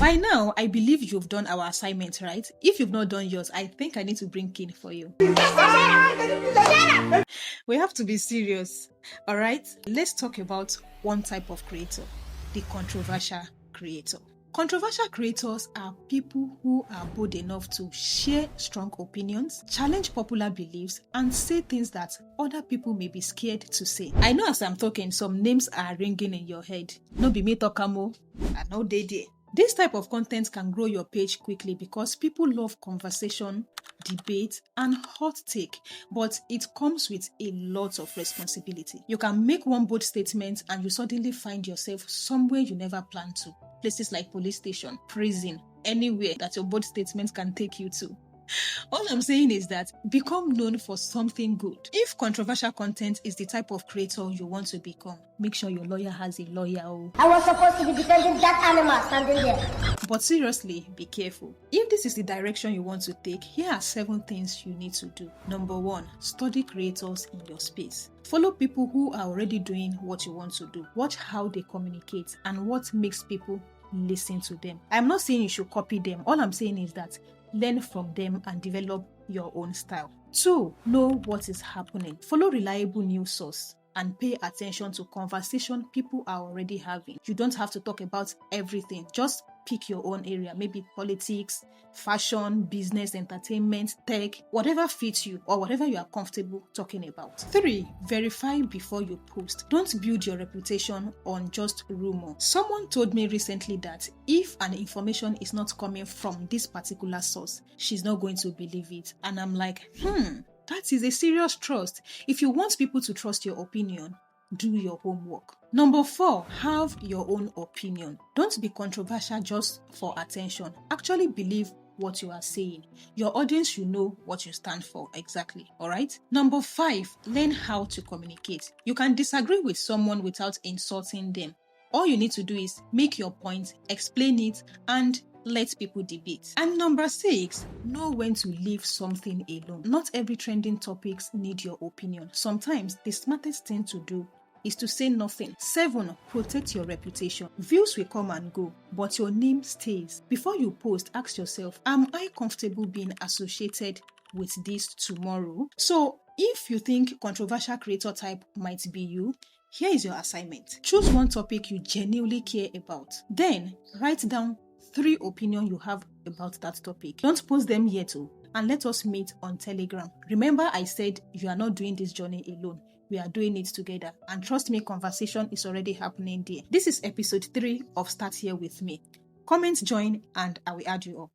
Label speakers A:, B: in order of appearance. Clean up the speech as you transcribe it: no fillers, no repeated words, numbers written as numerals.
A: By now, I believe you've done our assignment, right? If you've not done yours, I think I need to bring King for you. We have to be serious, all right? Let's talk about one type of creator, the controversial creator. Controversial creators are people who are bold enough to share strong opinions, challenge popular beliefs, and say things that other people may be scared to say. I know as I'm talking, some names are ringing in your head. No be me Tokamo, I know they there. This type of content can grow your page quickly because people love conversation, debate, and hot take, but it comes with a lot of responsibility. You can make one bold statement and you suddenly find yourself somewhere you never planned to. Places like police station, prison, anywhere that your bold statement can take you to. All I'm saying is that become known for something good. If controversial content is the type of creator you want to become, make sure your lawyer has a lawyer.
B: I was supposed to be defending that animal standing there.
A: But seriously, be careful. If this is the direction you want to take, here are 7 things you need to do. Number 1, study creators in your space. Follow people who are already doing what you want to do. Watch how they communicate and what makes people listen to them. I'm not saying you should copy them. All I'm saying is that learn from them and develop your own style. 2, know what is happening. Follow reliable news source and pay attention to conversation people are already having. You don't have to talk about everything. Just pick your own area, maybe politics, fashion, business, entertainment, tech, whatever fits you or whatever you are comfortable talking about. 3, verify before you post. Don't build your reputation on just rumor. Someone told me recently that if an information is not coming from this particular source, she's not going to believe it. And I'm like, that is a serious trust. If you want people to trust your opinion, do your homework. Number 4, have your own opinion. Don't be controversial just for attention. Actually believe what you are saying. Your audience should know what you stand for exactly, all right? Number 5, learn how to communicate. You can disagree with someone without insulting them. All you need to do is make your point, explain it, and let people debate. And number 6, know when to leave something alone. Not every trending topics need your opinion. Sometimes the smartest thing to do is to say nothing. 7, protect your reputation. Views will come and go, but your name stays. Before you post, ask yourself, am I comfortable being associated with this tomorrow? So if you think controversial creator type might be you, here is your assignment. Choose one topic you genuinely care about. Then write down 3 opinions you have about that topic. Don't post them yet, and let us meet on Telegram. Remember, I said you are not doing this journey alone. We are doing it together. And trust me, conversation is already happening there. This is episode 3 of Start Here With Me. Comment, join, and I will add you up.